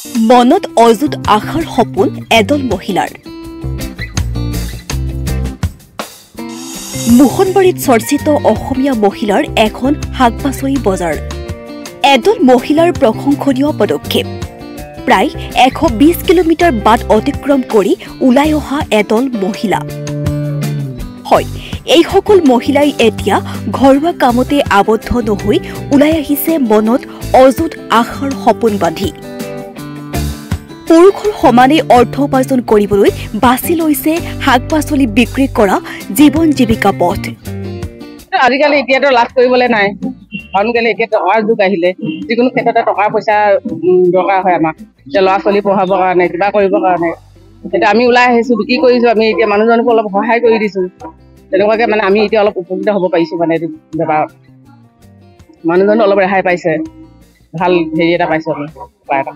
মনত অযুত আশাৰ সপোন এদল মহিলাৰ। মোহনবাৰীত চৰ্চিত অসমীয়া মহিলাৰ এখন শাক-পাচলি বজাৰ। এদল মহিলাৰ প্ৰশংসনীয় পদক্ষেপ। প্ৰায় 120 কিলোমিটাৰ বাট অতিক্ৰম কৰি ওলাই অহা এদল মহিলা। হয়, এইসকল মহিলাই এতিয়া ঘৰুৱা কামতে আবদ্ধ নহৈ ওলাই আহিছে মনত অযুত আশাৰ সপোন বান্ধি। পুৰুষৰ সমানে অৰ্থ উপাৰ্জন কৰিবলৈ বাছি লৈছে শাক-পাচলি বিক্ৰী কৰা জীৱন জীৱিকা পথ। আজিকালি এতিয়াতো লাভ কৰিবলৈ নাই, কাৰণ কেলে এতিয়া টকাৰ যুগ আহিলে, যিকোনো ক্ষেত্ৰতে টকা পইচা দৰকাৰ হয় আমাক। এতিয়া ল'ৰা ছোৱালী পঢ়াবৰ কাৰণে, কিবা কৰিবৰ কাৰণে এতিয়া আমি ওলাই আহিছো, বিক্ৰী কৰিছো। আমি এতিয়া মানুহজনকো অলপ সহায় কৰি দিছো। তেনেকুৱাকে মানে আমি এতিয়া অলপ উপকৃত হ'ব পাৰিছো। মানে এইটো বেপাৰত মানুহজনো অলপ ৰেহাই পাইছে, ভাল হেৰি এটা পাইছো আমি, উপায় এটা।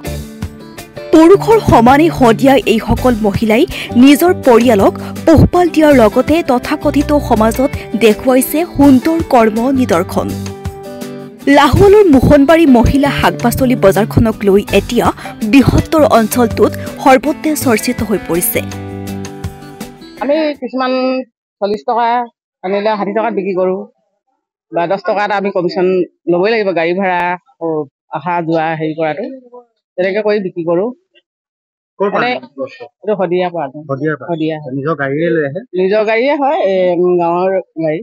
পুৰুষৰ সমানে সদিয়া এইসকল মহিলাই নিজৰ পৰিয়ালক পোহপাল দিয়াৰ লগতে তথাকথিত সমাজত দেখুৱাইছে সুন্দৰ কৰ্ম নিদৰ্শন। লাহোৱালৰ মোহনবাৰী মহিলা শাক-পাচলি বজাৰখনক লৈ এতিয়া বৃহত্তৰ অঞ্চলটোত সৰ্বত্ৰে চৰ্চিত হৈ পৰিছে। আমি কিছুমান 40 টকা আনিলে 60 টকাত বিক্ৰী কৰোঁ, বা 10 টকা এটা আমি কমিশ্যন ল'বই লাগিব, গাড়ী ভাড়া অহা যোৱা হেৰি কৰাটো। তেনেকে কৰি বিক্ৰী কৰোঁ। শদিয়াৰ পৰা নিজৰ গাড়ীয়ে হয়, গাঁৱৰ গাড়ী,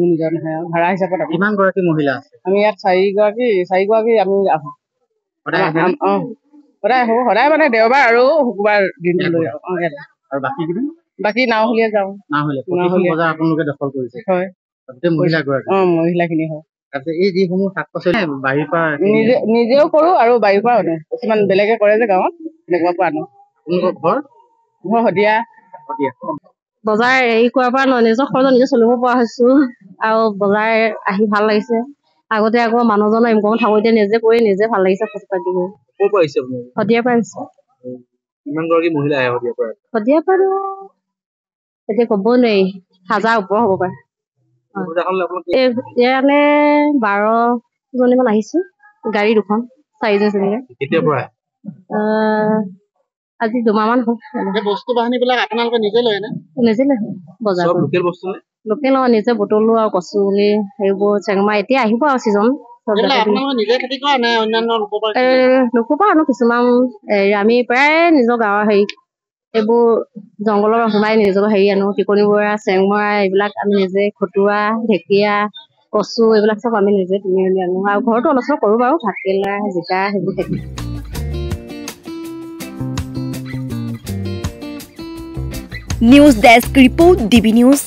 নিজৰ নহয় আৰু ভাড়া হিচাপত। কিমান গৰাকী মহিলা আছে? আমি ইয়াত 4 গৰাকী আমি আহোঁ। সদায় মানে দেওবাৰ আৰু শুকুৰবাৰ দিনটো লৈ আহোঁ। আৰু বাকী নাওহলীয়া যাওঁ। বজাৰ আপোনালোকে দখল কৰিছে? হয়, মহিলাখিনি হয়। এই যিসমূহ শাক-পাচলি বাৰীৰ পৰা নিজেও কৰোঁ আৰু বাৰীৰ পৰা আনো। কিছুমান বেলেগে কৰে যে গাঁৱত, তেনেকুৱা পৰা আনো। ঘৰ শদিয়া। বজাৰ হেৰি কৰাৰ পৰা নিজৰ খৰচ নিজে চলিব পৰা হৈছো, আৰু বজাৰ আহি ভাল লাগিছে। আগতে আকৌ মানুহজনৰ ইনকম থাকোঁ, এতিয়া নিজে কৰি নিজে ভাল লাগিছে। খৰচ পাতি কৰি। ক'ৰ পৰা আহিছে আপুনি? শদিয়াৰ পৰা আহিছে। কিমান গৰাকী মহিলা আহে শদিয়াৰ পৰা? শদিয়াৰ পৰা এতিয়া ক'ব নোৱাৰি, 1000 ওপৰ হ'ব পাৰে। ইয়ালে 12জনীমান আহিছো, গাড়ী 2খন, 4জন চলিলে। কেতিয়াৰ পৰা? আজি 2 মাহমান হ'ল। বস্তু বাহিনীবিলাক আপোনালোকে নিজে লয় নে? নিজে লয় বজাৰ। চব লোকেল বস্তু নে? লোকেল নহয়, নিজে বুটলো আৰু কচু বুলি সেইবোৰ চেংমা এতিয়া আহিব আৰু ছিজন। নিজে খেতি কৰা নে অন্যান্য লোকৰ পৰা আনো কিছুমান। আমি প্ৰায় নিজৰ গাঁৱৰ হেৰি এইবোৰ জংঘলৰ সোমাই নিজৰ হেৰি আনো, টিকনিবৰা, চেংমৰা, এইবিলাক আমি নিজে, খুতুৰা, ঢেকীয়া, কচু, এইবিলাক চব আমি নিজে কিনি মেলি আনো। আৰু ঘৰতো অলপ চলপ কৰোঁ বাৰু, ভাতকেৰেলা, জিকা সেইবোৰ খেতি। News desk report, DB news.